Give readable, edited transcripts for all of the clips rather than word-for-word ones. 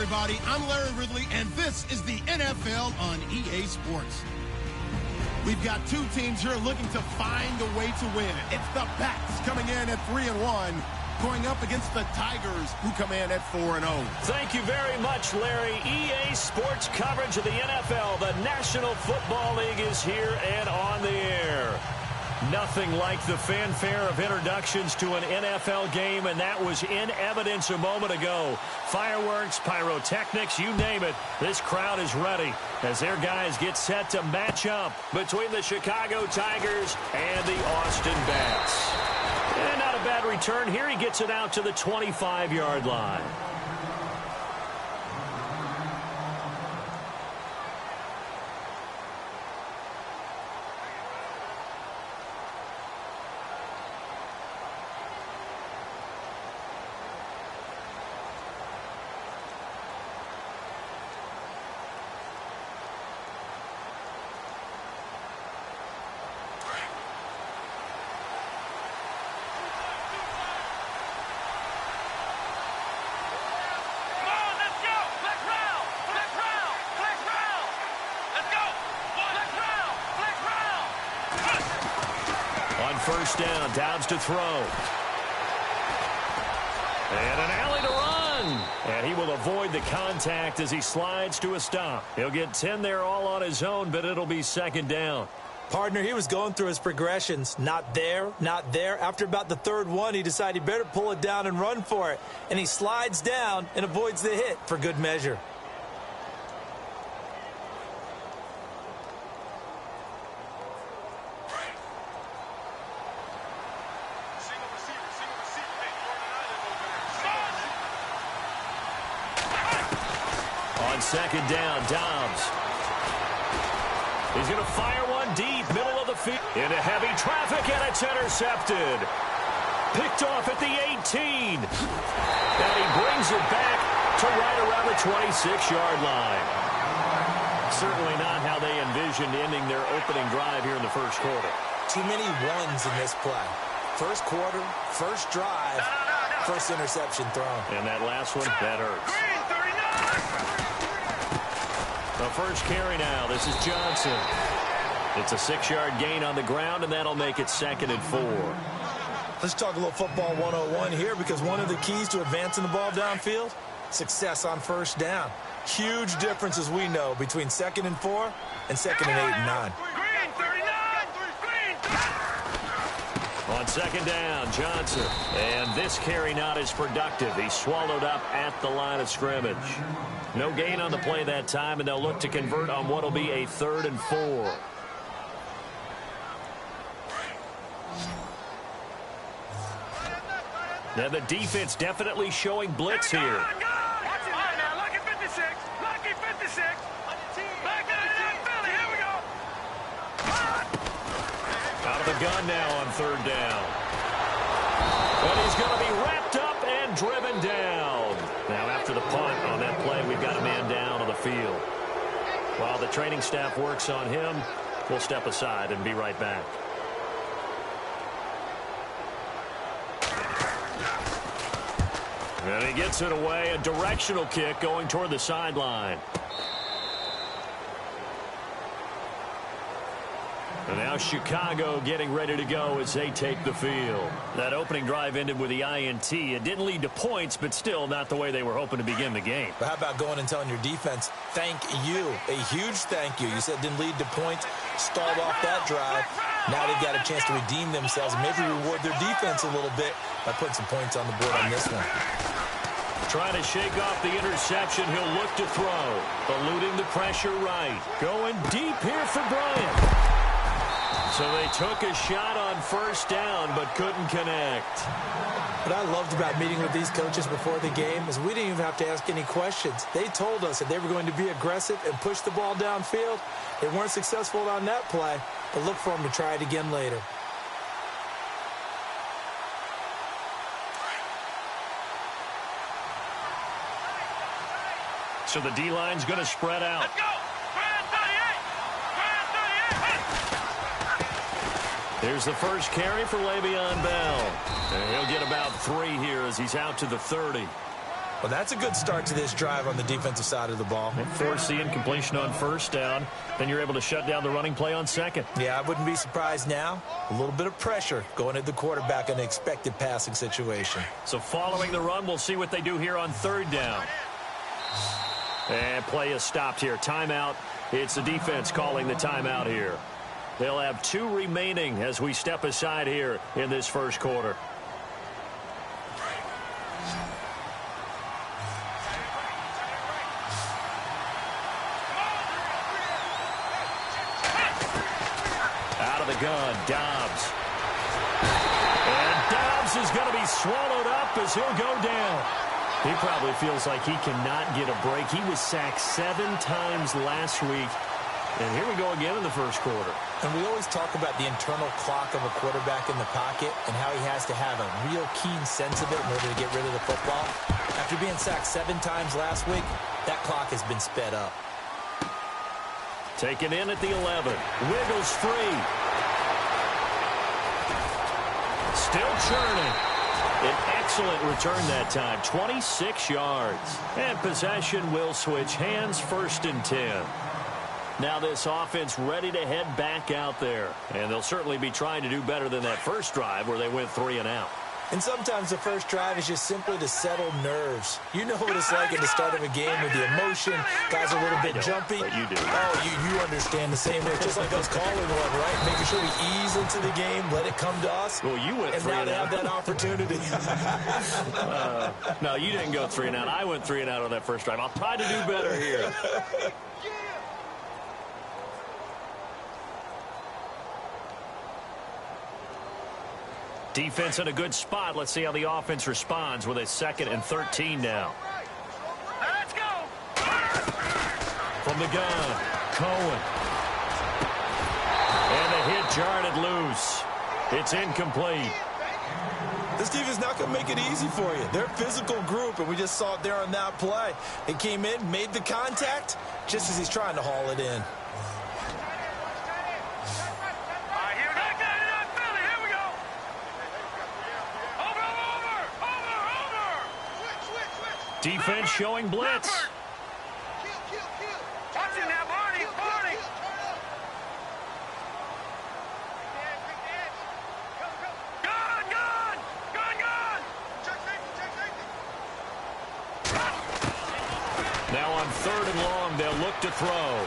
everybody. I'm Larry Ridley, and this is the NFL on EA Sports. We've got two teams here looking to find a way to win. It's the Pats coming in at 3-1, going up against the Tigers, who come in at 4-0. Thank you very much, Larry. EA Sports coverage of the NFL. The National Football League is here and on the air. Nothing like the fanfare of introductions to an NFL game, and that was in evidence a moment ago. Fireworks, pyrotechnics, you name it. This crowd is ready as their guys get set to match up between the Chicago Tigers and the Austin Bats. And not a bad return here. He gets it out to the 25-yard line. First down, Downs to throw. And an alley to run. And he will avoid the contact as he slides to a stop. He'll get 10 there all on his own, but it'll be second down. Partner, he was going through his progressions. Not there, not there. After about the third one, he decided he better pull it down and run for it. And he slides down and avoids the hit for good measure. Second down, Dobbs. He's going to fire one deep, middle of the field. Into heavy traffic, and it's intercepted. Picked off at the 18. And he brings it back to right around the 26-yard line. Certainly not how they envisioned ending their opening drive here in the first quarter. Too many ones in this play. First quarter, first drive, first interception thrown. And that last one, that hurts. The first carry now. This is Johnson. It's a 6-yard gain on the ground, and that'll make it 2nd and 4. Let's talk a little football 101 here, because one of the keys to advancing the ball downfield, success on first down. Huge difference, as we know, between 2nd and 4 and 2nd and 8 and 9. On second down, Johnson. And this carry not as productive. He's swallowed up at the line of scrimmage. No gain on the play that time, and they'll look to convert on what will be a 3rd and 4. Now the defense definitely showing blitz here. Out of the gun now on 3rd down. And he's going to be wrapped up and driven down. Now after the punt on that play, we've got a man down on the field. While the training staff works on him, we'll step aside and be right back. And he gets it away, a directional kick going toward the sideline. And now Chicago getting ready to go as they take the field. That opening drive ended with the INT. It didn't lead to points, but still not the way they were hoping to begin the game. But how about going and telling your defense, thank you, a huge thank you. You said it didn't lead to points, stalled off that drive. Now they've got a chance to redeem themselves and maybe reward their defense a little bit by putting some points on the board on this one. Trying to shake off the interception. He'll look to throw. Eluding the pressure right. Going deep here for Bryant. So they took a shot on first down, but couldn't connect. What I loved about meeting with these coaches before the game is we didn't even have to ask any questions. They told us that they were going to be aggressive and push the ball downfield. They weren't successful on that play, but look for them to try it again later. So the D-line's going to spread out. Let's go! Here's the first carry for Le'Veon Bell. And he'll get about 3 here as he's out to the 30. Well, that's a good start to this drive on the defensive side of the ball. And force the incompletion on first down. Then you're able to shut down the running play on second. Yeah, I wouldn't be surprised now. A little bit of pressure going at the quarterback in an expected passing situation. So following the run, we'll see what they do here on third down. And play is stopped here. Timeout. It's the defense calling the timeout here. They'll have 2 remaining as we step aside here in this first quarter. Out of the gun, Dobbs. And Dobbs is going to be swallowed up as he'll go down. He probably feels like he cannot get a break. He was sacked 7 times last week. And here we go again in the first quarter. And we always talk about the internal clock of a quarterback in the pocket and how he has to have a real keen sense of it in order to get rid of the football. After being sacked 7 times last week, that clock has been sped up. Taken in at the 11. Wiggles free. Still churning. An excellent return that time. 26 yards. And possession will switch hands, 1st and 10. Now this offense ready to head back out there. And they'll certainly be trying to do better than that first drive where they went 3 and out. And sometimes the first drive is just simply to settle nerves. You know what it's like at the start of a game with the emotion. Guys are a little bit jumpy. But you do. Oh, you understand the same way. Just like us calling one, right? Making sure we ease into the game, let it come to us. Well, you went 3 and and now out. they have that opportunity. No, you didn't go 3 and out. I went 3 and out on that first drive. I'll try to do better here. Defense in a good spot. Let's see how the offense responds with a 2nd and 13 now. Let's go. From the gun, Cohen. And the hit jarred loose. It's incomplete. This defense is not going to make it easy for you. They're a physical group, and we just saw it there on that play. It came in, made the contact, just as he's trying to haul it in. Defense showing blitz. Watch him now, Barney. Barney. Gun, gun. Gun, gun. Check safety. Now on 3rd and long, they'll look to throw.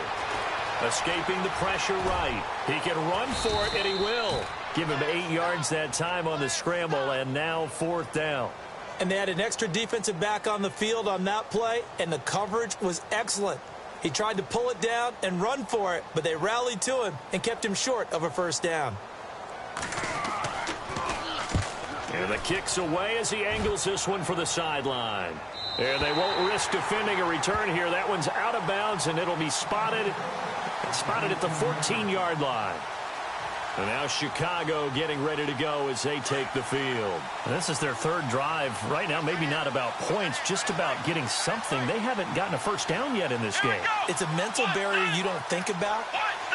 Escaping the pressure right. He can run for it, and he will. Give him 8 yards that time on the scramble, and now 4th down. And they had an extra defensive back on the field on that play, and the coverage was excellent. He tried to pull it down and run for it, but they rallied to him and kept him short of a 1st down. And the kick's away as he angles this one for the sideline. And they won't risk defending a return here. That one's out of bounds, and it'll be spotted at the 14-yard line. And now Chicago getting ready to go as they take the field. And this is their 3rd drive. Right now, maybe not about points, just about getting something. They haven't gotten a 1st down yet in this game. It's a mental barrier you don't think about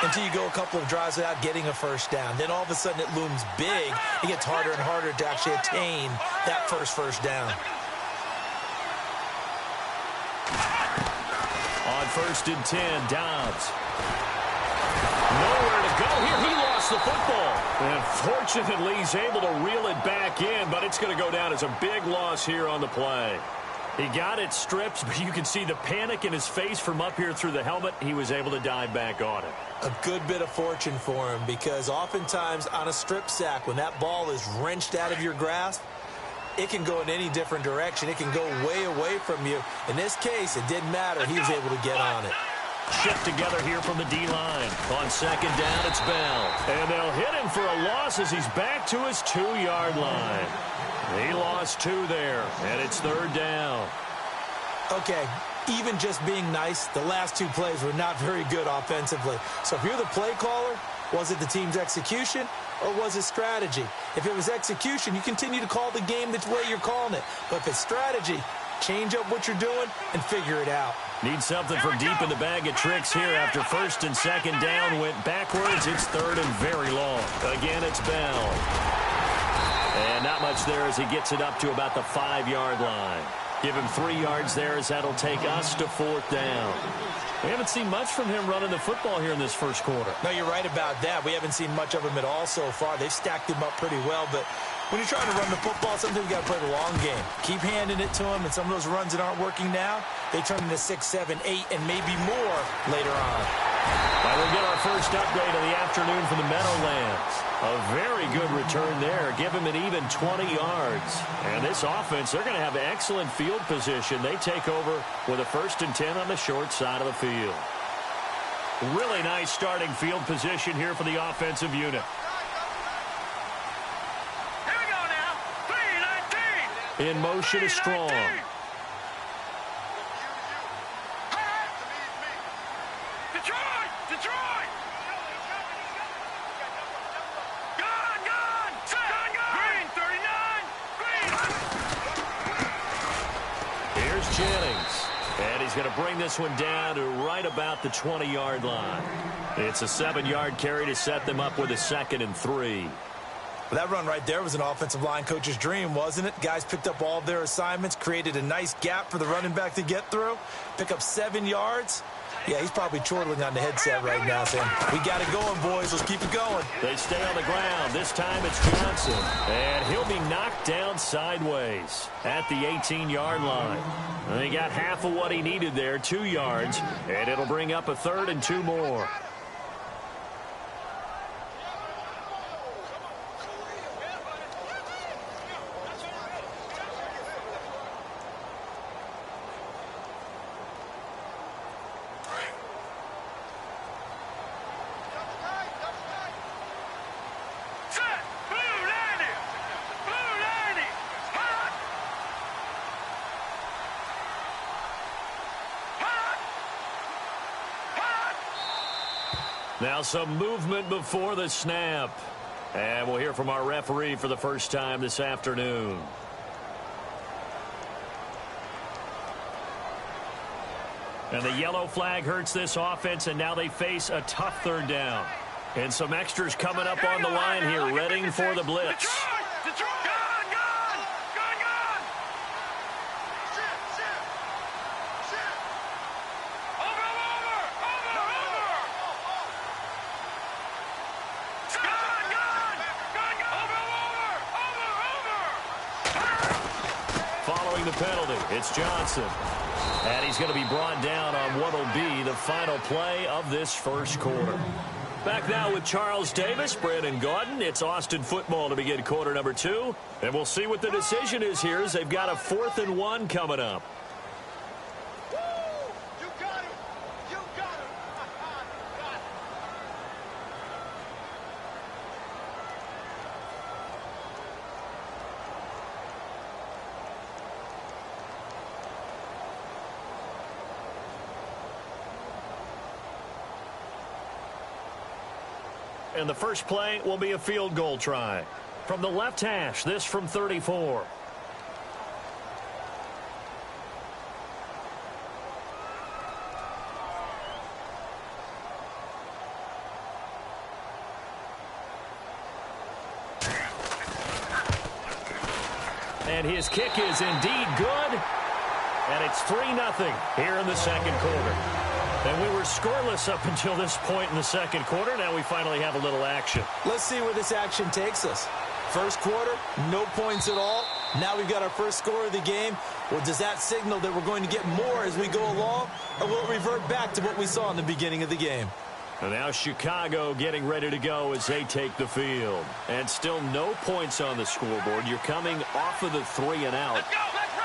until you go a couple of drives without getting a 1st down. Then all of a sudden it looms big. It gets harder and harder to actually attain that first down. On 1st and 10, Dobbs. Nowhere to go here. He lost the football. And fortunately, he's able to reel it back in, but it's going to go down as a big loss here on the play. He got it stripped, but you can see the panic in his face from up here through the helmet. He was able to dive back on it. A good bit of fortune for him, because oftentimes on a strip sack, when that ball is wrenched out of your grasp, it can go in any different direction. It can go way away from you. In this case, it didn't matter. He was able to get on it. Shift together here from the D-line. On 2nd down, it's Bell. And they'll hit him for a loss as he's back to his 2-yard line. He lost 2 there, and it's 3rd down. Okay, even just being nice, the last 2 plays were not very good offensively. So if you're the play caller, was it the team's execution or was it strategy? If it was execution, you continue to call the game the way you're calling it. But if it's strategy, change up what you're doing and figure it out. Need something from deep in the bag of tricks here after 1st and 2nd down went backwards. It's 3rd and very long. Again, it's Bell. And not much there as he gets it up to about the 5-yard line. Give him 3 yards there as that'll take us to 4th down. We haven't seen much from him running the football here in this first quarter. No, you're right about that. We haven't seen much of him at all so far. They've stacked him up pretty well, but when you're trying to run the football, sometimes you got to play the long game. Keep handing it to him, and some of those runs that aren't working now, they turn into 6, 7, 8, and maybe more later on. Well, we'll get our first update of the afternoon from the Meadowlands. A very good return there. Give him an even 20 yards. And this offense, they're going to have excellent field position. They take over with a 1st and 10 on the short side of the field. Really nice starting field position here for the offensive unit. Here we go now. 3-19. In motion is Strong. Detroit! Gone! Green, 39! Green! Here's Jennings. And he's going to bring this one down to right about the 20-yard line. It's a 7-yard carry to set them up with a 2nd and 3. Well, that run right there was an offensive line coach's dream, wasn't it? Guys picked up all of their assignments, created a nice gap for the running back to get through, pick up 7 yards. Yeah, he's probably chortling on the headset right now saying, we got it going, boys. Let's keep it going. They stay on the ground. This time it's Johnson. And he'll be knocked down sideways at the 18-yard line. And he got half of what he needed there, 2 yards. And it'll bring up a 3rd and 2 more. Now some movement before the snap. And we'll hear from our referee for the first time this afternoon. And the yellow flag hurts this offense, and now they face a tough 3rd down. And some extras coming up on the line here, readying for the blitz. Detroit! Gone! Following the penalty, it's Johnson. And he's going to be brought down on what will be the final play of this first quarter. Back now with Charles Davis, Brandon Gaudin. It's Austin football to begin quarter number 2. And we'll see what the decision is here as they've got a 4th and 1 coming up. And the first play will be a field goal try. From the left hash, this from 34. And his kick is indeed good. And it's 3-0 here in the second quarter. And we were scoreless up until this point in the second quarter. Now we finally have a little action. Let's see where this action takes us. First quarter, no points at all. Now we've got our first score of the game. Well, does that signal that we're going to get more as we go along? Or will it revert back to what we saw in the beginning of the game? And now Chicago getting ready to go as they take the field. And still no points on the scoreboard. You're coming off of the 3 and out.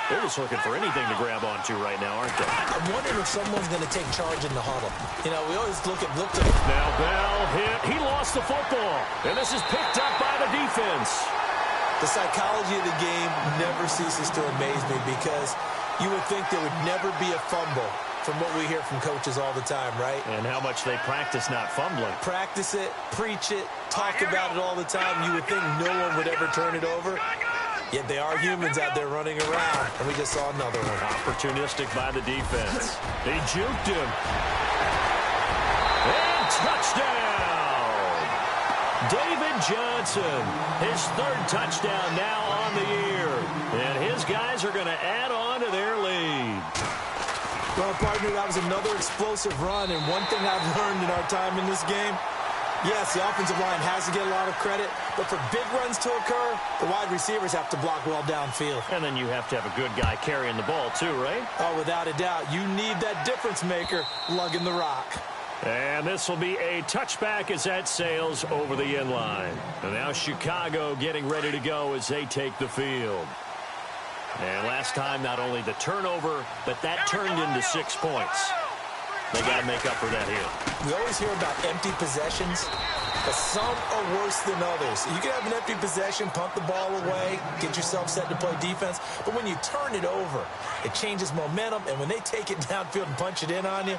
They're just looking for anything to grab onto right now, aren't they? I'm wondering if someone's going to take charge in the huddle. You know, we always look to Now Bell hit. He lost the football. And this is picked up by the defense. The psychology of the game never ceases to amaze me because you would think there would never be a fumble from what we hear from coaches all the time, right? And how much they practice not fumbling. Practice it, preach it, talk about it all the time. You would think no one would ever turn it over. Yet they are humans out there running around, and we just saw another one. Opportunistic by the defense. They juked him. And touchdown! David Johnson, his third touchdown now on the year. And his guys are going to add on to their lead. Well, partner, that was another explosive run, and one thing I've learned in our time in this game, yes, the offensive line has to get a lot of credit, but for big runs to occur, the wide receivers have to block well downfield. And then you have to have a good guy carrying the ball too, right? Oh, without a doubt. You need that difference maker lugging the rock. And this will be a touchback as that sails over the end line. And now Chicago getting ready to go as they take the field. And last time, not only the turnover, but that turned into 6 points. They got to make up for that here. We always hear about empty possessions, but some are worse than others. You can have an empty possession, pump the ball away, get yourself set to play defense, but when you turn it over, it changes momentum, and when they take it downfield and punch it in on you,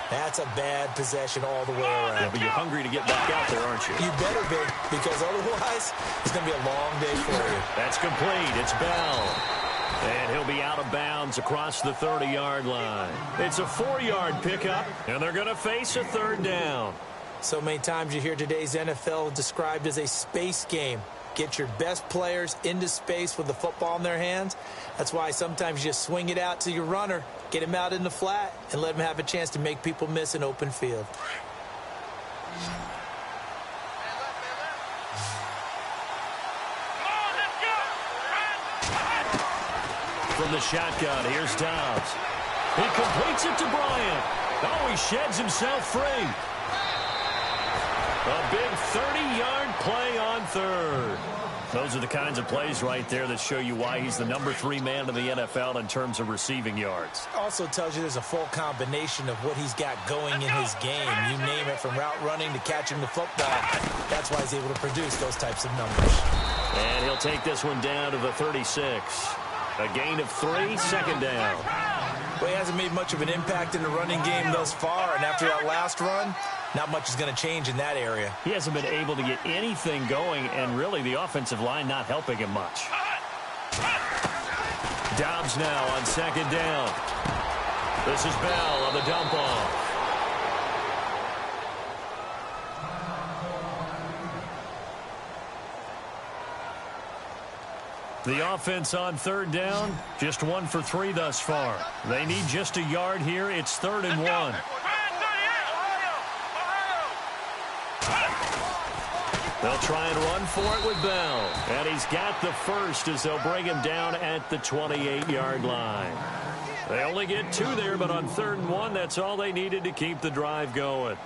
that's a bad possession all the way around. Yeah, but you're hungry to get back out there, aren't you? You better be, because otherwise, it's going to be a long day for you. That's complete. It's Bell. And he'll be out of bounds across the 30-yard line. It's a 4-yard pickup, and they're going to face a third down. So many times you hear today's NFL described as a space game. Get your best players into space with the football in their hands. That's why sometimes you just swing it out to your runner, get him out in the flat, and let him have a chance to make people miss an open field. From the shotgun, here's Dobbs. He completes it to Bryant. Oh, he sheds himself free. A big 30-yard play on third. Those are the kinds of plays right there that show you why he's the number 3 man in the NFL in terms of receiving yards. Also tells you there's a full combination of what he's got going in his game. You name it, from route running to catching the football. That's why he's able to produce those types of numbers. And he'll take this one down to the 36. A gain of 3, second down. Well, he hasn't made much of an impact in the running game thus far, and after that last run, not much is going to change in that area. He hasn't been able to get anything going, and really the offensive line not helping him much. Dobbs now on second down. This is Bell on the dump off. The offense on third down, just 1 for 3 thus far. They need just a yard here. It's 3rd and 1. They'll try and run for it with Bell. And he's got the first as they'll bring him down at the 28-yard line. They only get 2 there, but on 3rd and 1, that's all they needed to keep the drive going.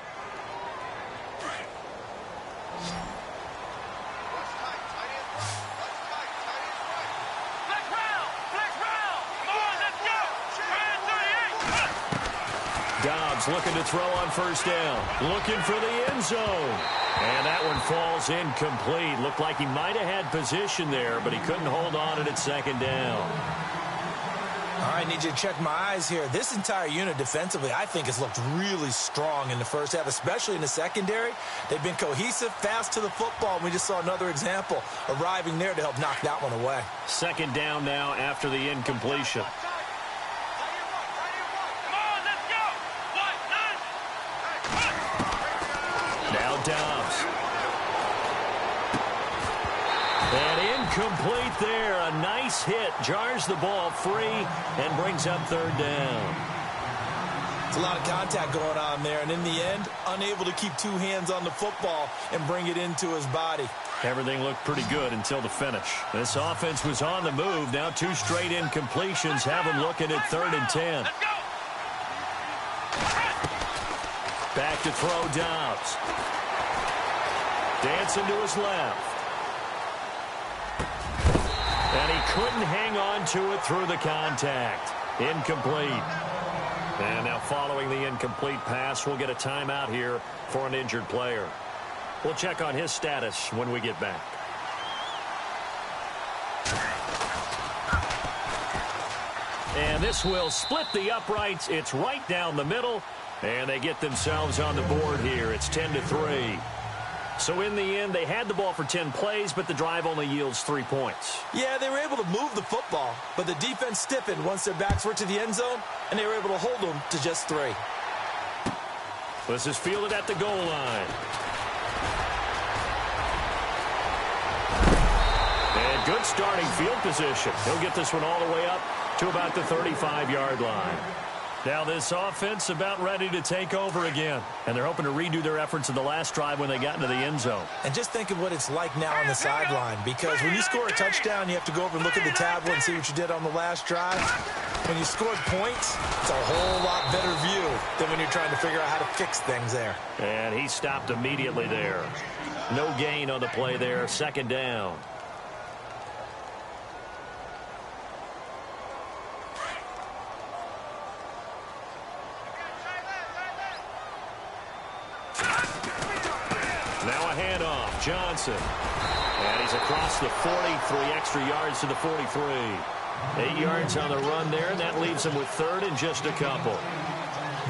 Dobbs looking to throw on first down. Looking for the end zone. And that one falls incomplete. Looked like he might have had position there, but he couldn't hold on at second down. All right, I need you to check my eyes here. This entire unit defensively, I think, has looked really strong in the first half, especially in the secondary. They've been cohesive, fast to the football, and we just saw another example arriving there to help knock that one away. Second down now after the incompletion. Now Dobbs. And incomplete there. A nice hit. Jars the ball free and brings up third down. It's a lot of contact going on there, and in the end, unable to keep 2 hands on the football and bring it into his body. Everything looked pretty good until the finish. This offense was on the move. Now 2 straight incompletions have them looking at 3rd and 10. Back to throw Dobbs. Dancing to his left. And he couldn't hang on to it through the contact. Incomplete. And now following the incomplete pass, we'll get a timeout here for an injured player. We'll check on his status when we get back. And this will split the uprights. It's right down the middle. And they get themselves on the board here. It's 10-3. So in the end, they had the ball for 10 plays, but the drive only yields 3 points. Yeah, they were able to move the football, but the defense stiffened once their backs were to the end zone, and they were able to hold them to just 3. This is fielded at the goal line. Good starting field position. He'll get this one all the way up to about the 35-yard line. Now this offense about ready to take over again. And they're hoping to redo their efforts in the last drive when they got into the end zone. And just think of what it's like now on the sideline. Because when you score a touchdown, you have to go over and look at the tablet and see what you did on the last drive. When you scored points, it's a whole lot better view than when you're trying to figure out how to fix things there. And he stopped immediately there. No gain on the play there. Second down. Now a handoff. Johnson. And he's across the 40, 3 extra yards to the 43. 8 yards on the run there, and that leaves him with third and just a couple.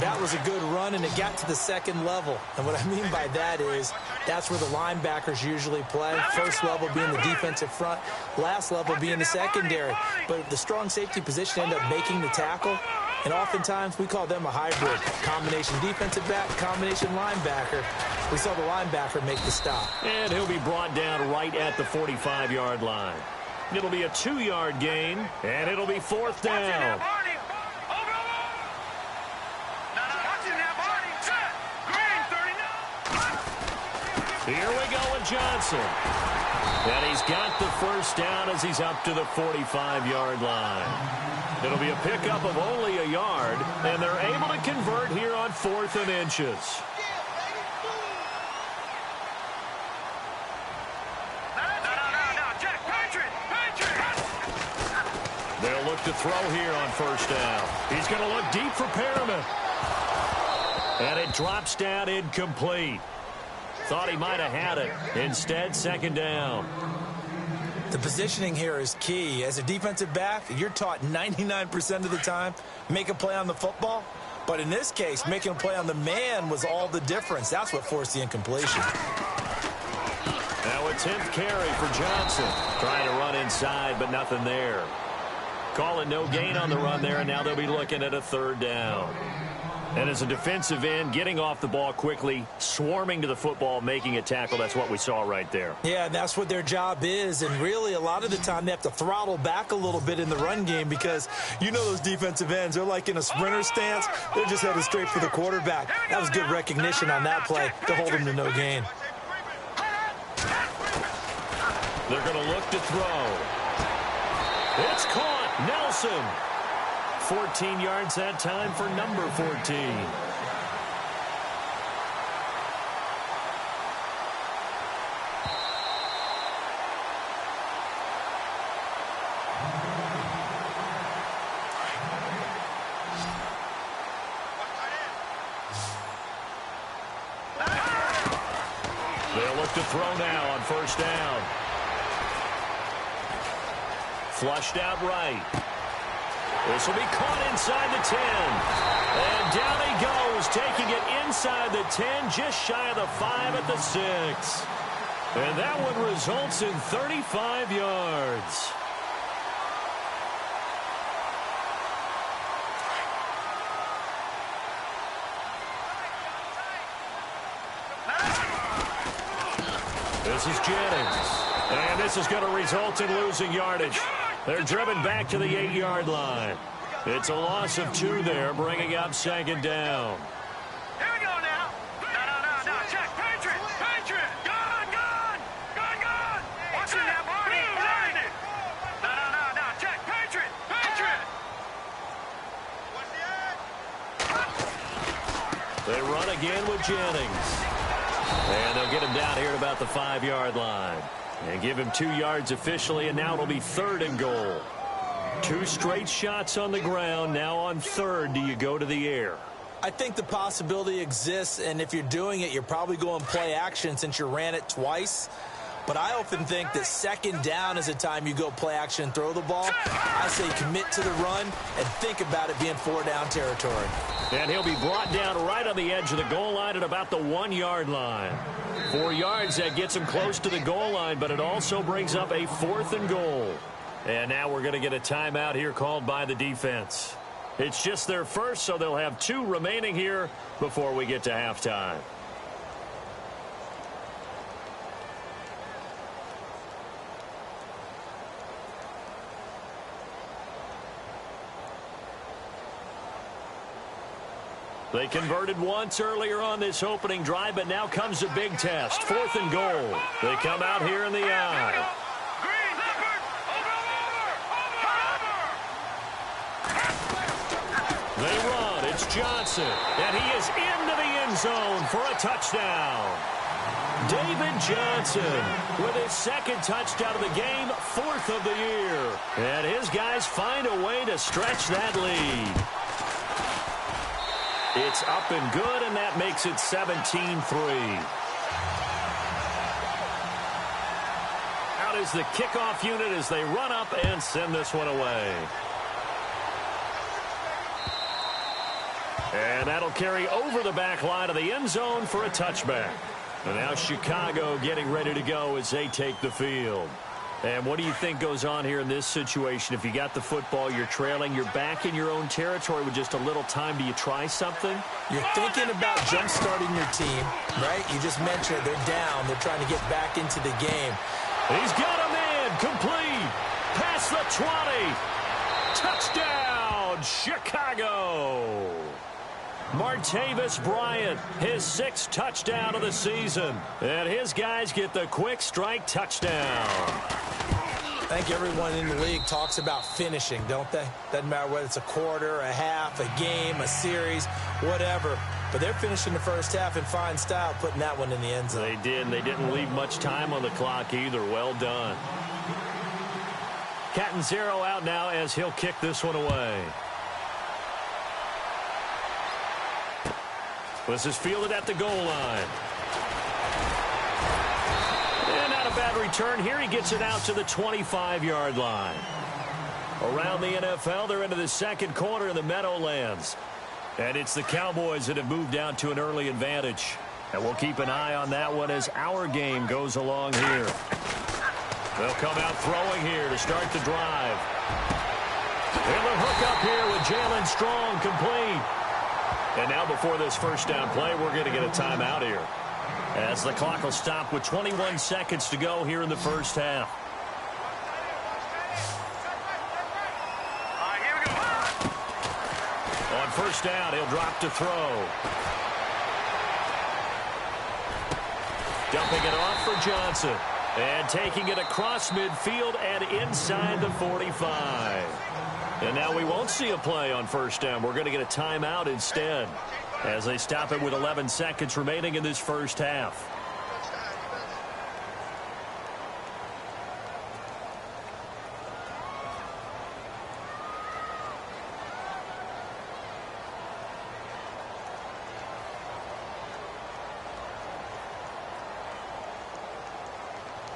That was a good run, and it got to the second level. And what I mean by that is that's where the linebackers usually play. First level being the defensive front, last level being the secondary. But the strong safety position ended up making the tackle. And oftentimes we call them a hybrid. Combination defensive back, combination linebacker. We saw the linebacker make the stop. And he'll be brought down right at the 45-yard line. It'll be a 2-yard gain, and it'll be fourth down. Here we go with Johnson. And he's got the first down as he's up to the 45-yard line. It'll be a pickup of only a yard, and they're able to convert here on 4th and inches. They'll look to throw here on first down. He's going to look deep for Perriman. And it drops down incomplete. Thought he might have had it. Instead, second down. The positioning here is key. As a defensive back, you're taught 99% of the time, make a play on the football. But in this case, making a play on the man was all the difference. That's what forced the incompletion. Now a 10th carry for Johnson. Trying to run inside, but nothing there. Calling no gain on the run there, and now they'll be looking at a third down. And as a defensive end, getting off the ball quickly, swarming to the football, making a tackle, that's what we saw right there. Yeah, and that's what their job is. And really, a lot of the time, they have to throttle back a little bit in the run game because you know those defensive ends, they're like in a sprinter stance. They're just headed straight for the quarterback. That was good recognition on that play to hold him to no gain. They're going to look to throw. It's caught. Nelson. 14 yards that time for number 14. They'll look to throw now on first down. Flushed out right. This will be caught inside the 10. And down he goes, taking it inside the 10, just shy of the 5 at the 6. And that one results in 35 yards. This is Jennings. And this is going to result in losing yardage. They're driven back to the 8-yard line. It's a loss of 2 there, bringing up second down. Here we go now. No. Check. Patriot. Gone. Watch it now, Marty. Blind it. No. Check. Patriot. They run again with Jennings. And they'll get him down here at about the 5-yard line. And give him 2 yards officially, and now it'll be 3rd and goal. 2 straight shots on the ground. Now on 3rd, do you go to the air? I think the possibility exists, and if you're doing it, you're probably going play action since you ran it twice. But I often think that second down is a time you go play action and throw the ball. I say commit to the run and think about it being 4-down territory. And he'll be brought down right on the edge of the goal line at about the 1-yard line. 4 yards, that gets him close to the goal line, but it also brings up a 4th and goal. And now we're going to get a timeout here called by the defense. It's just their first, so they'll have 2 remaining here before we get to halftime. They converted once earlier on this opening drive, but now comes a big test. 4th and goal. They come out here in the eye. They run. It's Johnson. And he is into the end zone for a touchdown. David Johnson with his 2nd touchdown of the game, 4th of the year. And his guys find a way to stretch that lead. It's up and good, and that makes it 17-3. Out is the kickoff unit as they run up and send this one away. And that'll carry over the back line of the end zone for a touchback. And now Chicago getting ready to go as they take the field. And what do you think goes on here in this situation? If you got the football, you're trailing, you're back in your own territory with just a little time. Do you try something? You're thinking about jump-starting your team, right? You just mentioned it. They're down. They're trying to get back into the game. He's got him in. Complete. Past the 20. Touchdown, Chicago. Martavis Bryant, his 6th touchdown of the season. And his guys get the quick strike touchdown. I think everyone in the league talks about finishing, don't they? Doesn't matter whether it's a quarter, a half, a game, a series, whatever. But they're finishing the first half in fine style, putting that one in the end zone. They did, and they didn't leave much time on the clock either. Well done. Catanzaro out now as he'll kick this one away. This is fielded at the goal line. And not a bad return here. He gets it out to the 25-yard line. Around the NFL, they're into the 2nd quarter in the Meadowlands. And it's the Cowboys that have moved out to an early advantage. And we'll keep an eye on that one as our game goes along here. They'll come out throwing here to start the drive. And the hook up here with Jalen Strong, complete. And now before this first down play, we're going to get a timeout here, as the clock will stop with 21 seconds to go here in the first half. Here we go. On first down, he'll drop to throw. Dumping it off for Johnson. And taking it across midfield and inside the 45. And now we won't see a play on first down. We're going to get a timeout instead, as they stop it with 11 seconds remaining in this first half.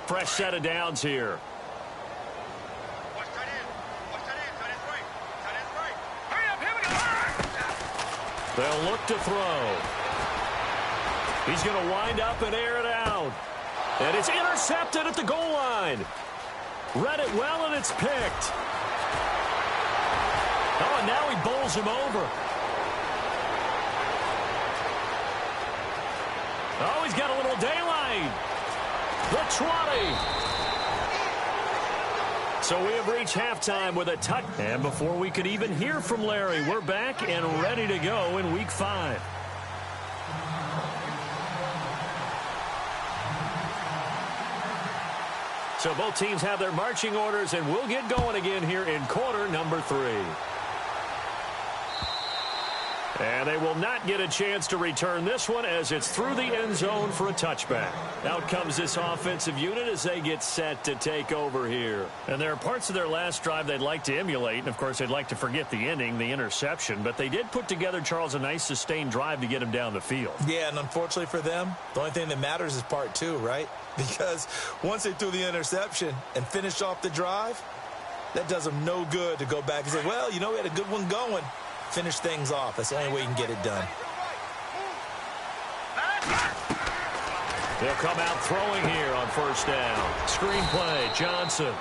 Fresh set of downs here. They'll look to throw. He's going to wind up and air it out. And it's intercepted at the goal line. Read it well, and it's picked. Oh, and now he bowls him over. Oh, he's got a little daylight. The 20. So we have reached halftime with a touch. And before we could even hear from Larry, we're back and ready to go in Week 5. So both teams have their marching orders, and we'll get going again here in quarter number 3. And they will not get a chance to return this one, as it's through the end zone for a touchback. Out comes this offensive unit as they get set to take over here. And there are parts of their last drive they'd like to emulate. And, of course, they'd like to forget the ending, the interception. But they did put together, Charles, a nice sustained drive to get him down the field. Yeah, and unfortunately for them, the only thing that matters is part 2, right? Because once they threw the interception and finished off the drive, that does them no good to go back and say, well, you know, we had a good one going. Finish things off. That's the only way you can get it done. They'll come out throwing here on first down. Screen play, Johnson.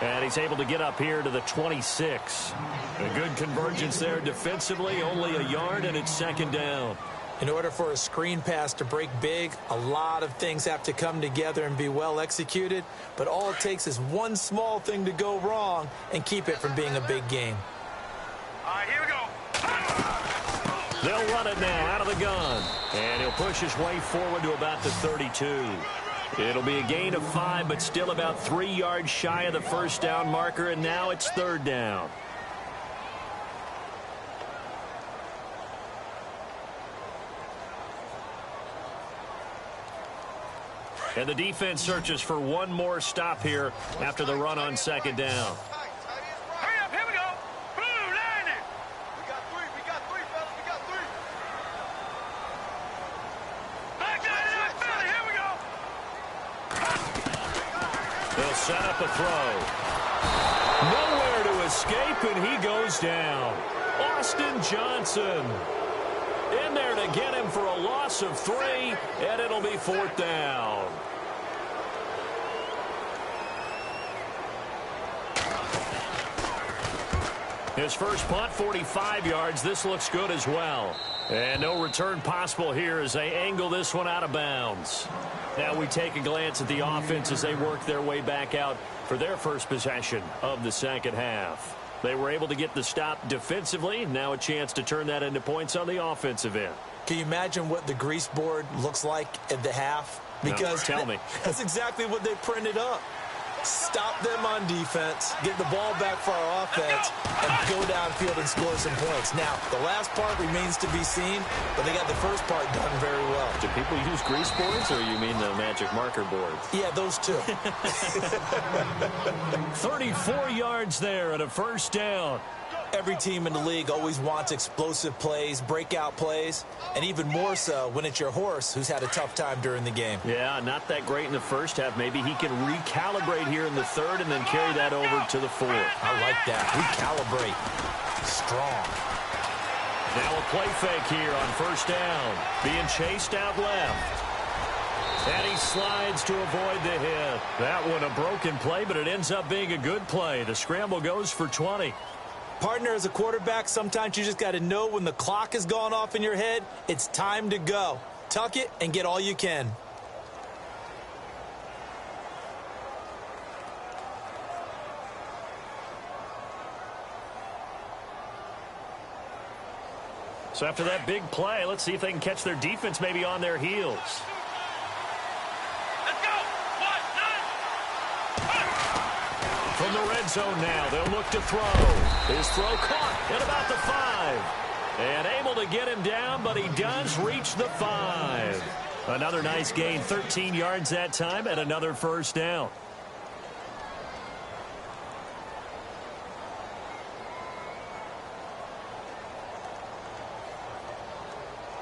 And he's able to get up here to the 26. A good convergence there defensively, only a yard, and it's second down. In order for a screen pass to break big, a lot of things have to come together and be well executed. But all it takes is one small thing to go wrong and keep it from being a big game. All right, here we go. They'll run it now out of the gun. And he'll push his way forward to about the 32. It'll be a gain of 5, but still about 3 yards shy of the first down marker, and now it's 3rd down. And the defense searches for one more stop here after the run on 2nd down. Hurry up, here we go. Blue, line it. We got three, fellas, we got three. Back to that belly, here we go. They'll set up a throw. Nowhere to escape, and he goes down. Austin Johnson in there to get him for a loss of 3, and it'll be 4th down. His first punt, 45 yards. This looks good as well. And no return possible here as they angle this one out of bounds. Now we take a glance at the offense as they work their way back out for their first possession of the second half. They were able to get the stop defensively. Now a chance to turn that into points on the offensive end. Can you imagine what the grease board looks like at the half? Because no, tell me. That's exactly what they printed up. Stop them on defense, get the ball back for our offense, and go downfield and score some points. Now, the last part remains to be seen, but they got the first part done very well. Do people use grease boards, or you mean the magic marker boards? Yeah, those two. 34 yards there at a first down. Every team in the league always wants explosive plays, breakout plays, and even more so when it's your horse who's had a tough time during the game. Yeah, not that great in the first half. Maybe he can recalibrate here in the 3rd and then carry that over to the 4th. I like that. Recalibrate. Strong. Now a play fake here on first down. Being chased out left. And he slides to avoid the hit. That one a broken play, but it ends up being a good play. The scramble goes for 20. Partner, as a quarterback, sometimes you just got to know when the clock has gone off in your head, it's time to go. Tuck it and get all you can. So after that big play, let's see if they can catch their defense maybe on their heels. Let's go. 1, 9. From the red zone now, they'll look to throw. His throw caught at about the 5. And able to get him down, but he does reach the 5. Another nice gain, 13 yards that time, and another first down.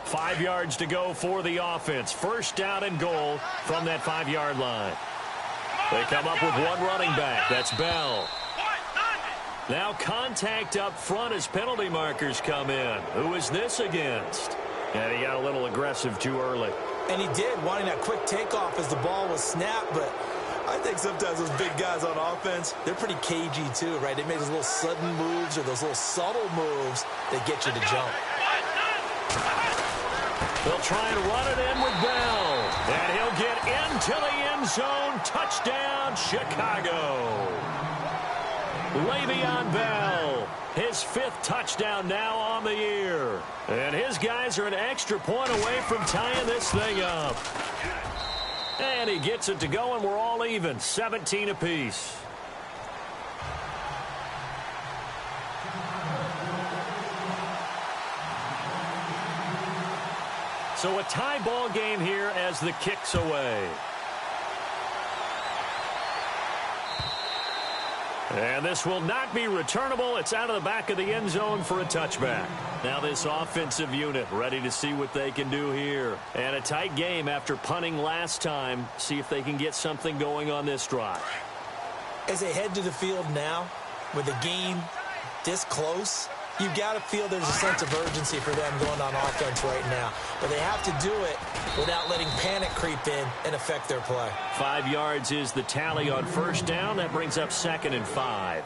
Five yards to go for the offense. First down and goal from that 5-yard line. They come up with one running back. That's Bell. Now contact up front as penalty markers come in. Who is this against? And he got a little aggressive too early. And he did, wanting that quick takeoff as the ball was snapped, but I think sometimes those big guys on offense, they're pretty cagey too, right? They make those little sudden moves or those little subtle moves that get you to jump. They'll try and run it in with Bell. And he'll get into the end zone. Touchdown, Chicago. Le'Veon Bell, his 5th touchdown now on the year. And his guys are an extra point away from tying this thing up. And he gets it to go, and we're all even, 17 apiece. So a tie ball game here as the kick's away. And this will not be returnable. It's out of the back of the end zone for a touchback. Now this offensive unit ready to see what they can do here. And a tight game after punting last time. See if they can get something going on this drive. As they head to the field now, with a game this close, you got to feel there's a sense of urgency for them going on offense right now. But they have to do it without letting panic creep in and affect their play. 5 yards is the tally on first down. That brings up 2nd and 5.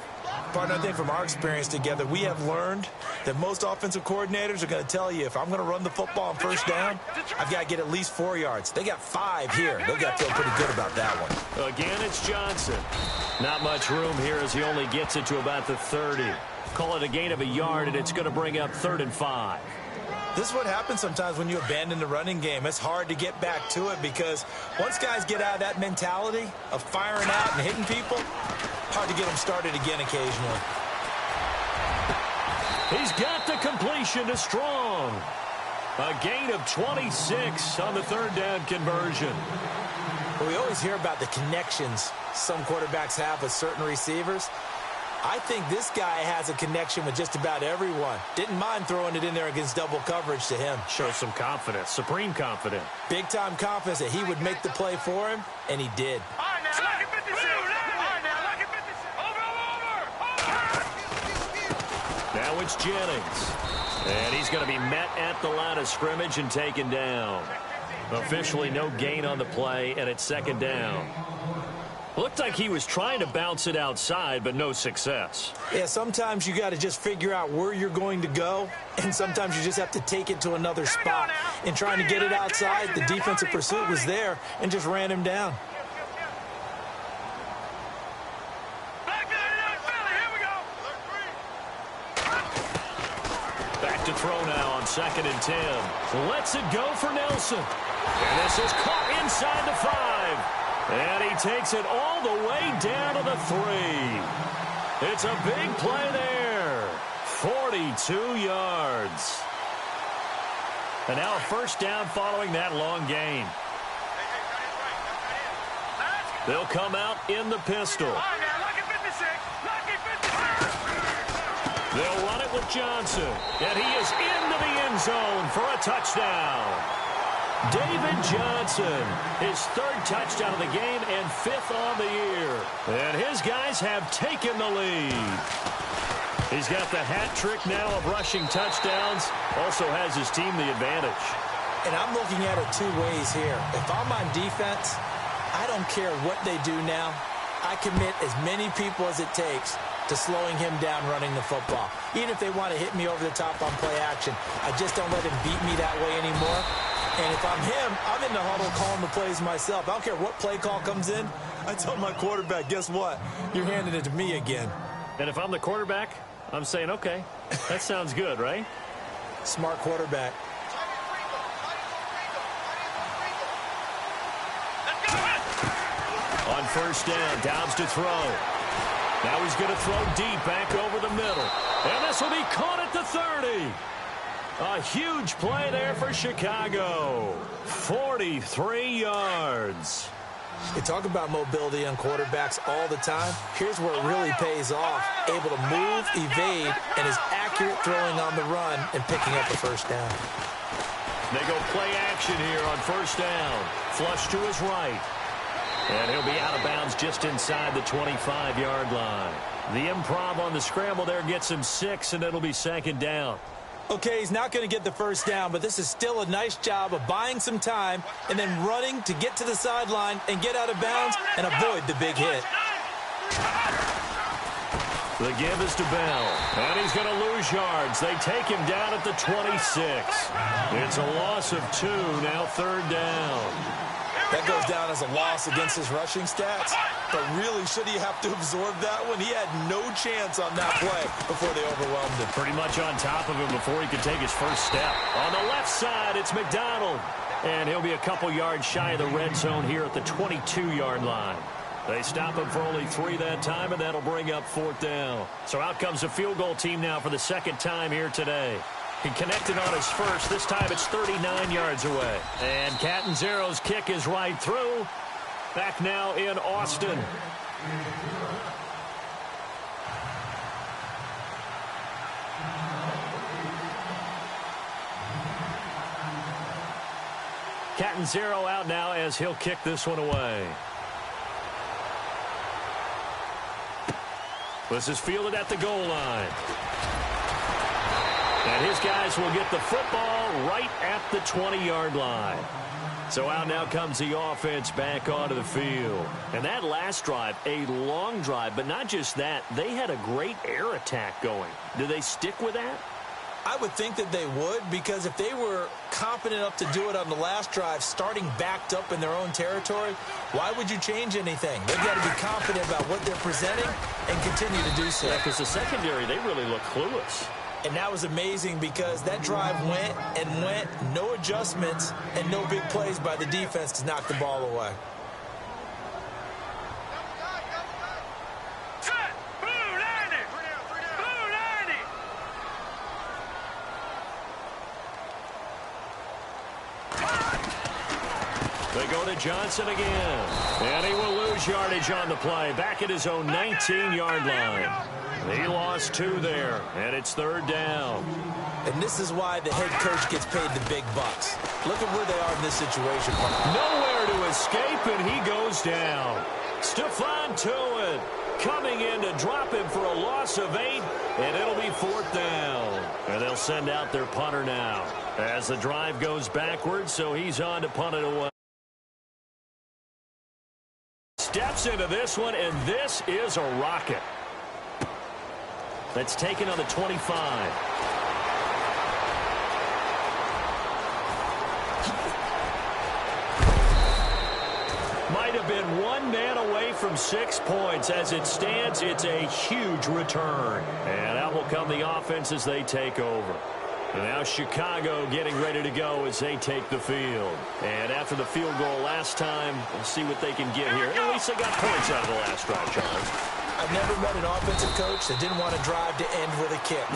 Partner, I think from our experience together, we have learned that most offensive coordinators are going to tell you, if I'm going to run the football on first down, I've got to get at least 4 yards. They got 5 here. They've got to feel pretty good about that one. Again, it's Johnson. Not much room here as he only gets it to about the 30. Call it a gain of a yard, and it's going to bring up 3rd and 5. This is what happens sometimes when you abandon the running game. It's hard to get back to it because once guys get out of that mentality of firing out and hitting people, hard to get them started again occasionally. He's got the completion to Strong. A gain of 26 on the third down conversion. Well, we always hear about the connections some quarterbacks have with certain receivers. I think this guy has a connection with just about everyone. Didn't mind throwing it in there against double coverage to him. Shows some confidence, supreme confidence. Big-time confidence that he would make the play for him, and he did. All right, now, look at 56. All right, now, look at 56. Over. Now it's Jennings. And he's going to be met at the line of scrimmage and taken down. Officially no gain on the play, and it's second down. Looked like he was trying to bounce it outside, but no success. Yeah, sometimes you got to just figure out where you're going to go, and sometimes you just have to take it to another spot. In trying to get it outside, the defensive pursuit was there and just ran him down. Back to throw now on 2nd and 10. Lets it go for Nelson. And this is caught inside the 5. And he takes it all the way down to the 3. It's a big play there. 42 yards. And now a first down following that long gain. They'll come out in the pistol. They'll run it with Johnson. And he is into the end zone for a touchdown. David Johnson, his 3rd touchdown of the game and 5th on the year. And his guys have taken the lead. He's got the hat trick now of rushing touchdowns. Also has his team the advantage. And I'm looking at it 2 ways here. If I'm on defense, I don't care what they do now. I commit as many people as it takes to slowing him down running the football. Even if they want to hit me over the top on play action, I just don't let him beat me that way anymore. And if I'm him, I'm in the huddle calling the plays myself. I don't care what play call comes in. I tell my quarterback, guess what? You're handing it to me again. And if I'm the quarterback, I'm saying, okay, that sounds good, right? Smart quarterback. On first down, Dobbs to throw. Now he's going to throw deep back over the middle. And this will be caught at the 30. A huge play there for Chicago. 43 yards. You talk about mobility on quarterbacks all the time. Here's where it really pays off. Able to move, evade, and is accurate throwing on the run and picking up the first down. They go play action here on first down. Flush to his right. And he'll be out of bounds just inside the 25-yard line. The improv on the scramble there gets him 6, and it'll be second down. Okay, he's not going to get the first down, but this is still a nice job of buying some time and then running to get to the sideline and get out of bounds and avoid the big hit. The give is to Bell, and he's going to lose yards. They take him down at the 26. It's a loss of 2, now third down. That goes down as a loss against his rushing stats, but really, should he have to absorb that one? He had no chance on that play before they overwhelmed him. Pretty much on top of him before he could take his first step. On the left side, it's McDonald, and he'll be a couple yards shy of the red zone here at the 22-yard line. They stop him for only 3 that time, and that'll bring up 4th down. So out comes the field goal team now for the 2nd time here today. He connected on his first. This time it's 39 yards away. And Catanzaro's kick is right through. Back now in Austin. Catanzaro out now as he'll kick this one away. This is fielded at the goal line. And his guys will get the football right at the 20-yard line. So out now comes the offense back onto the field. And that last drive, a long drive, but not just that. They had a great air attack going. Do they stick with that? I would think that they would, because if they were confident enough to do it on the last drive, starting backed up in their own territory, why would you change anything? They've got to be confident about what they're presenting and continue to do so. Yeah, because the secondary, they really look clueless. And that was amazing because that drive went and went, no adjustments, and no big plays by the defense to knock the ball away. They go to Johnson again. And he will lose yardage on the play. Back at his own 19-yard line. He lost 2 there, and it's 3rd down. And this is why the head coach gets paid the big bucks. Look at where they are in this situation. Nowhere to escape, and he goes down. Stephon Tuitt coming in to drop him for a loss of 8, and it'll be 4th down. And they'll send out their punter now as the drive goes backwards, so he's on to punt it away. Steps into this one, and this is a rocket. That's taken on the 25. Might have been one man away from 6 points. As it stands, it's a huge return. And out will come the offense as they take over. And now Chicago getting ready to go as they take the field. And after the field goal last time, we'll see what they can get here. At least they got points out of the last drive, Charles. I've never met an offensive coach that didn't want to drive to end with a kick.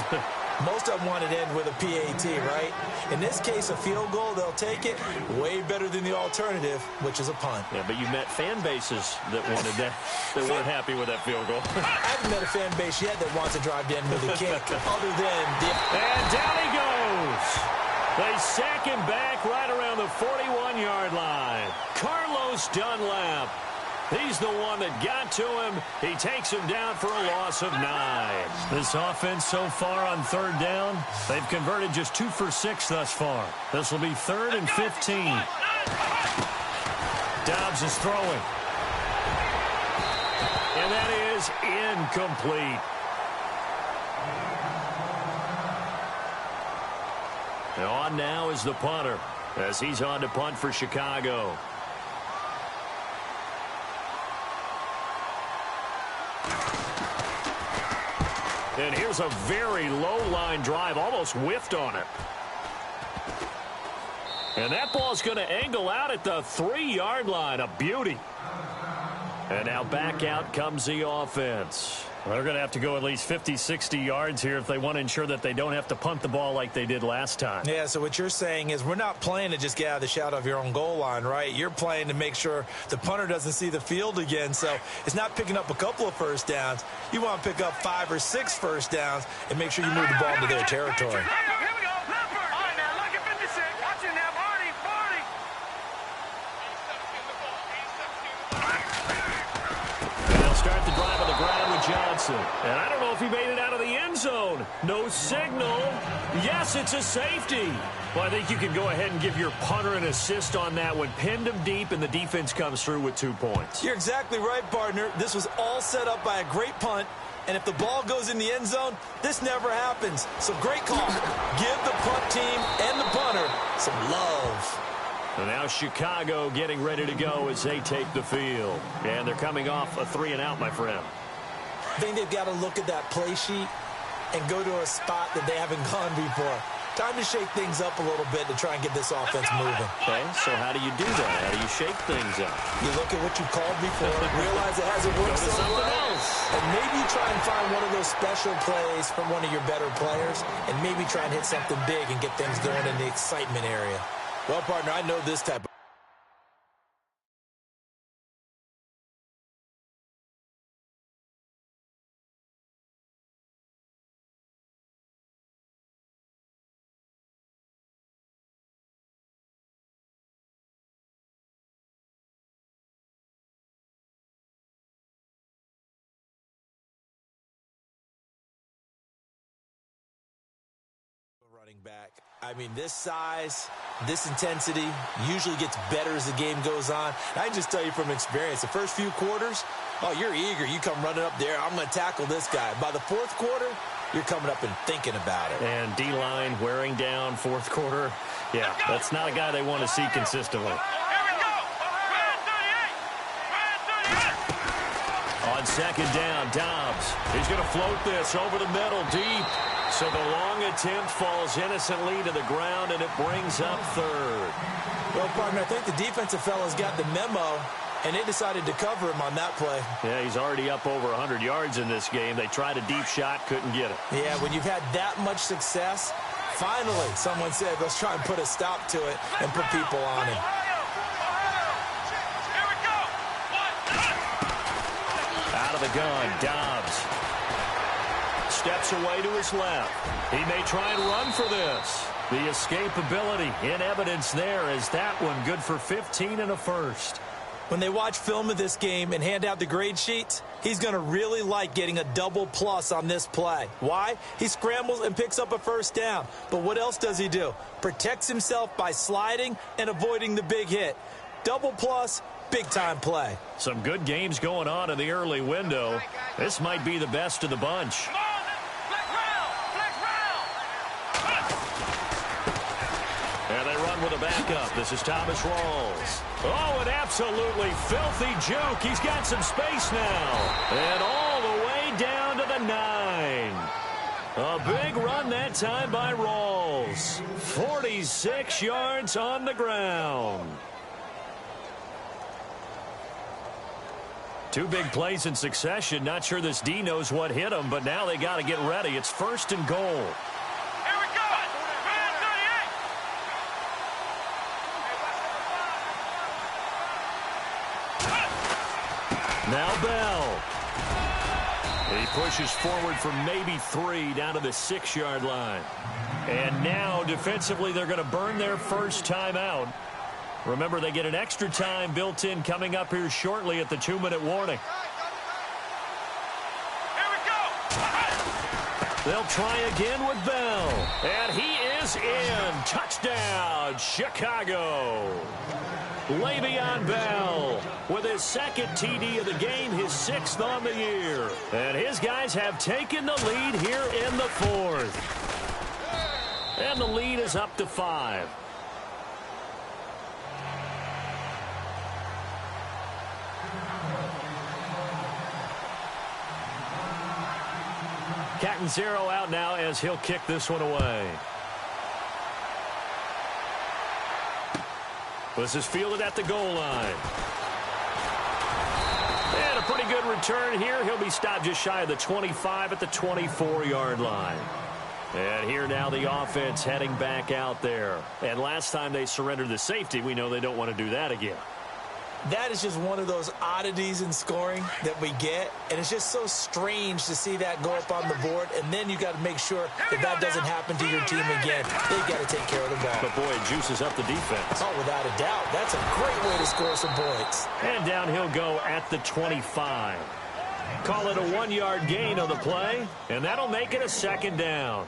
Most of them want to end with a PAT, right? In this case, a field goal, they'll take it. Way better than the alternative, which is a punt. Yeah, but you met fan bases that wanted that, that weren't happy with that field goal. I haven't met a fan base yet that wants to drive to end with a kick, other than the... And down he goes. They sack him back right around the 41-yard line. Carlos Dunlap. He's the one that got to him. He takes him down for a loss of 9. This offense so far on 3rd down, they've converted just 2 for 6 thus far. This will be 3rd and 15. Dobbs is throwing. And that is incomplete. And on now is the punter as he's on to punt for Chicago. And here's a very low-line drive, almost whiffed on it. And that ball's going to angle out at the 3-yard line. A beauty. And now back out comes the offense. They're going to have to go at least 50, 60 yards here if they want to ensure that they don't have to punt the ball like they did last time. Yeah, so what you're saying is we're not playing to just get out of the shadow of your own goal line, right? You're playing to make sure the punter doesn't see the field again. So it's not picking up a couple of first downs. You want to pick up 5 or 6 first downs and make sure you move the ball into their territory. Start the drive on the ground with Johnson. And I don't know if he made it out of the end zone. No signal. Yes, it's a safety. Well, I think you can go ahead and give your punter an assist on that one. Pinned him deep, and the defense comes through with 2 points. You're exactly right, partner. This was all set up by a great punt. And if the ball goes in the end zone, this never happens. So great call. Give the punt team and the punter some love. And now Chicago getting ready to go as they take the field. And they're coming off a 3-and-out, my friend. I think they've got to look at that play sheet and go to a spot that they haven't gone before. Time to shake things up a little bit to try and get this offense moving. Okay, so how do you do that? How do you shake things up? You look at what you called before, realize it hasn't worked so well, and maybe you try and find one of those special plays from one of your better players, and maybe try and hit something big and get things going in the excitement area. Well, partner, I know this type of... running back. I mean, this size, this intensity usually gets better as the game goes on. And I can just tell you from experience, the first few quarters, oh, you're eager. You come running up there. I'm going to tackle this guy. By the 4th quarter, you're coming up and thinking about it. And D-line wearing down 4th quarter. Yeah, that's not a guy they want to see consistently. On 2nd down, Dobbs. He's going to float this over the middle deep. So the long attempt falls innocently to the ground, and it brings up third. Well, partner, I think the defensive fellas got the memo, and they decided to cover him on that play. Yeah, he's already up over 100 yards in this game. They tried a deep shot, couldn't get it. Yeah, when you've had that much success, finally someone said, let's try and put a stop to it and put people on him. Out of the gun, Dobbs. Steps away to his left. He may try and run for this. The escapability in evidence there as that one good for 15 and a first. When they watch film of this game and hand out the grade sheets, he's going to really like getting a double plus on this play. Why? He scrambles and picks up a first down. But what else does he do? Protects himself by sliding and avoiding the big hit. Double plus, big-time play. Some good games going on in the early window. This might be the best of the bunch. And they run with a backup. This is Thomas Rawls. Oh, an absolutely filthy juke. He's got some space now. And all the way down to the 9. A big run that time by Rawls. 46 yards on the ground. Two big plays in succession. Not sure this D knows what hit him, but now they got to get ready. It's 1st and goal. Now Bell. He pushes forward for maybe 3 down to the 6-yard line. And now defensively they're going to burn their first timeout. Remember, they get an extra time built in coming up here shortly at the 2-minute warning. Here we go. They'll try again with Bell. And he is in. Touchdown, Chicago. Le'Veon Bell with his 2nd TD of the game, his 6th on the year. And his guys have taken the lead here in the 4th. And the lead is up to 5. Catanzaro out now as he'll kick this one away. This is fielded at the goal line. And a pretty good return here. He'll be stopped just shy of the 25 at the 24-yard line. And here now the offense heading back out there. And last time they surrendered the safety, we know they don't want to do that again. That is just one of those oddities in scoring that we get, and it's just so strange to see that go up on the board, and then you got to make sure that that doesn't happen to your team again. They've got to take care of the ball. But boy, it juices up the defense. Oh, without a doubt. That's a great way to score some points. And down he'll go at the 25. Call it a 1-yard gain on the play, and that'll make it a 2nd down.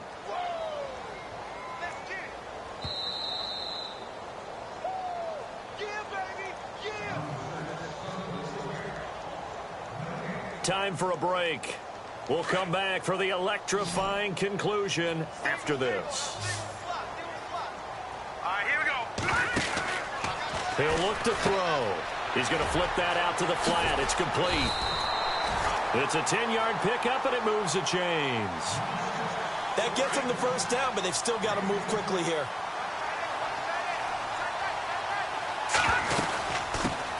Time for a break. We'll come back for the electrifying conclusion after this. All right, here we go. He'll look to throw. He's going to flip that out to the flat. It's complete. It's a 10-yard pickup, and it moves the chains. That gets them the first down, but they've still got to move quickly here.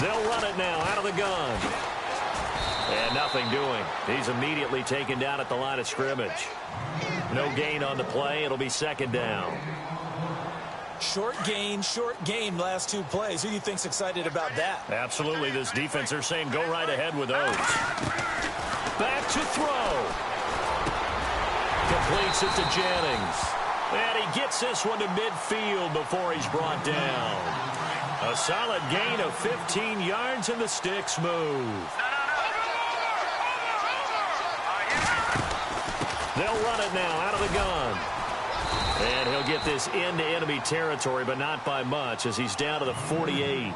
They'll run it now out of the gun. And nothing doing. He's immediately taken down at the line of scrimmage. No gain on the play. It'll be 2nd down. Short gain, last 2 plays. Who do you think's excited about that? Absolutely. This defense, they're saying go right ahead with those. Back to throw. Completes it to Jennings. And he gets this one to midfield before he's brought down. A solid gain of 15 yards, and the sticks move. They'll run it now out of the gun. And he'll get this into enemy territory, but not by much, as he's down to the 48.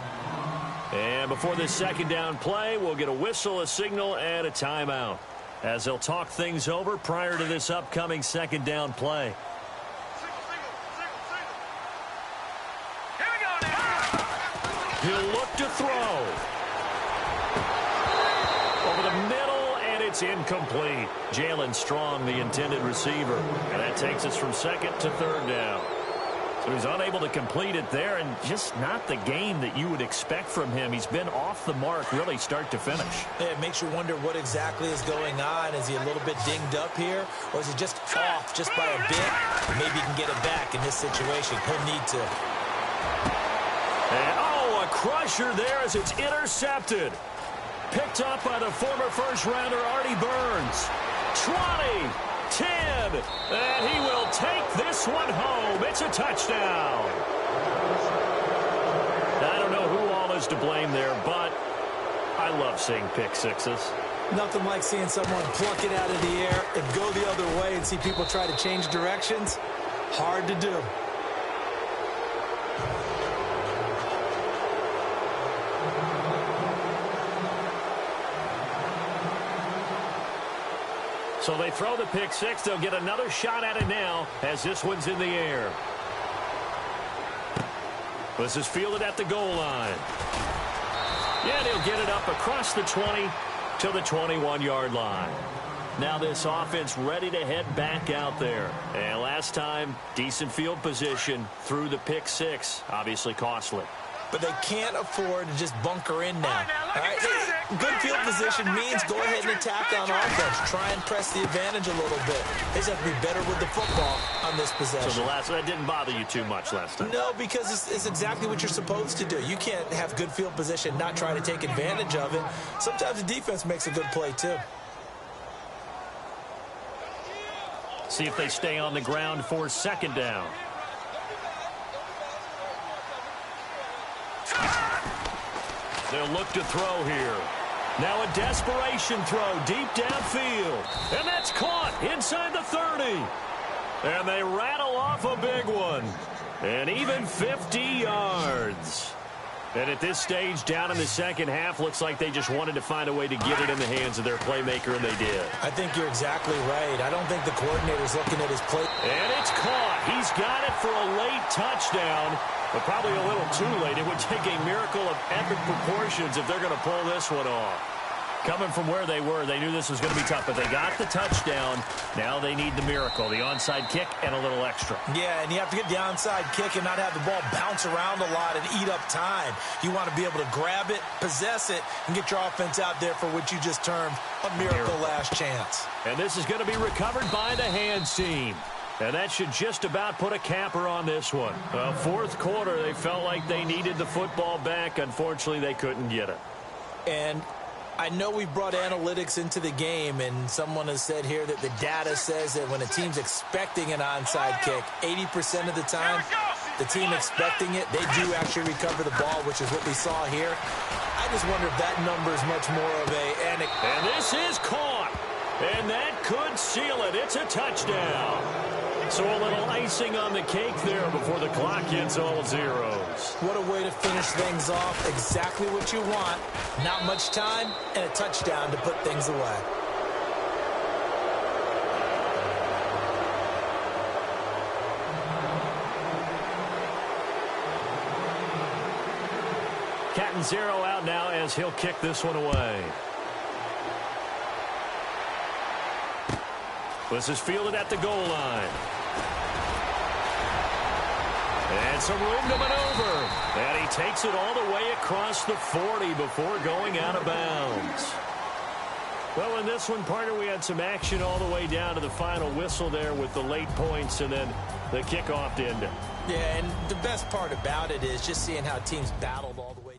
And before this 2nd down play, we'll get a whistle, a signal, and a timeout, as they'll talk things over prior to this upcoming 2nd down play. Here we go now. He'll look to throw. Over the middle, and it's pass incomplete. Jalen Strong, the intended receiver. And that takes us from second to third down. So he's unable to complete it there, and just not the game that you would expect from him. He's been off the mark really start to finish. Yeah, it makes you wonder what exactly is going on. Is he a little bit dinged up here, or is he just off just by a bit? Maybe he can get it back in this situation. He'll need to. And, oh, a crusher there as it's intercepted. Picked up by the former first-rounder Artie Burns. 20. 10, and he will take this one home. It's a touchdown. I don't know who all is to blame there, but I love seeing pick sixes. Nothing like seeing someone pluck it out of the air and go the other way and see people try to change directions. Hard to do. So they throw the pick six. They'll get another shot at it now as this one's in the air. This is fielded at the goal line. Yeah, they'll get it up across the 20 to the 21-yard line. Now this offense ready to head back out there. And last time, decent field position through the pick six. Obviously costly. But they can't afford to just bunker in now. All right? Good field position means go ahead and attack on offense. Try and press the advantage a little bit. They just have to be better with the football on this possession. So that didn't bother you too much last time? No, because it's exactly what you're supposed to do. You can't have good field position, not try to take advantage of it. Sometimes the defense makes a good play, too. See if they stay on the ground for second down. They'll look to throw here. Now a desperation throw deep downfield. And that's caught inside the 30. And they rattle off a big one. And even 50 yards. And at this stage, down in the second half, looks like they just wanted to find a way to get it in the hands of their playmaker, and they did. I think you're exactly right. I don't think the coordinator's looking at his play. And it's caught. He's got it for a late touchdown, but probably a little too late. It would take a miracle of epic proportions if they're going to pull this one off. Coming from where they were, they knew this was going to be tough, but they got the touchdown. Now they need the miracle, the onside kick and a little extra. Yeah, and you have to get the onside kick and not have the ball bounce around a lot and eat up time. You want to be able to grab it, possess it, and get your offense out there for what you just termed a miracle last chance. And this is going to be recovered by the hands team. And that should just about put a capper on this one. Fourth quarter, they felt like they needed the football back. Unfortunately, they couldn't get it. And I know we brought analytics into the game, and someone has said here that the data says that when a team's expecting an onside kick, 80% of the time, the team expecting it, they do actually recover the ball, which is what we saw here. I just wonder if that number is much more of a... And this is caught, and that could seal it. It's a touchdown. So a little icing on the cake there before the clock hits all zeros. What a way to finish things off. Exactly what you want. Not much time and a touchdown to put things away. Catanzaro out now as he'll kick this one away. This is fielded at the goal line. And some room to maneuver. And he takes it all the way across the 40 before going out of bounds. Well, in this one, partner, we had some action all the way down to the final whistle there with the late points and then the kickoff to end it. Yeah, and the best part about it is just seeing how teams battled all the way.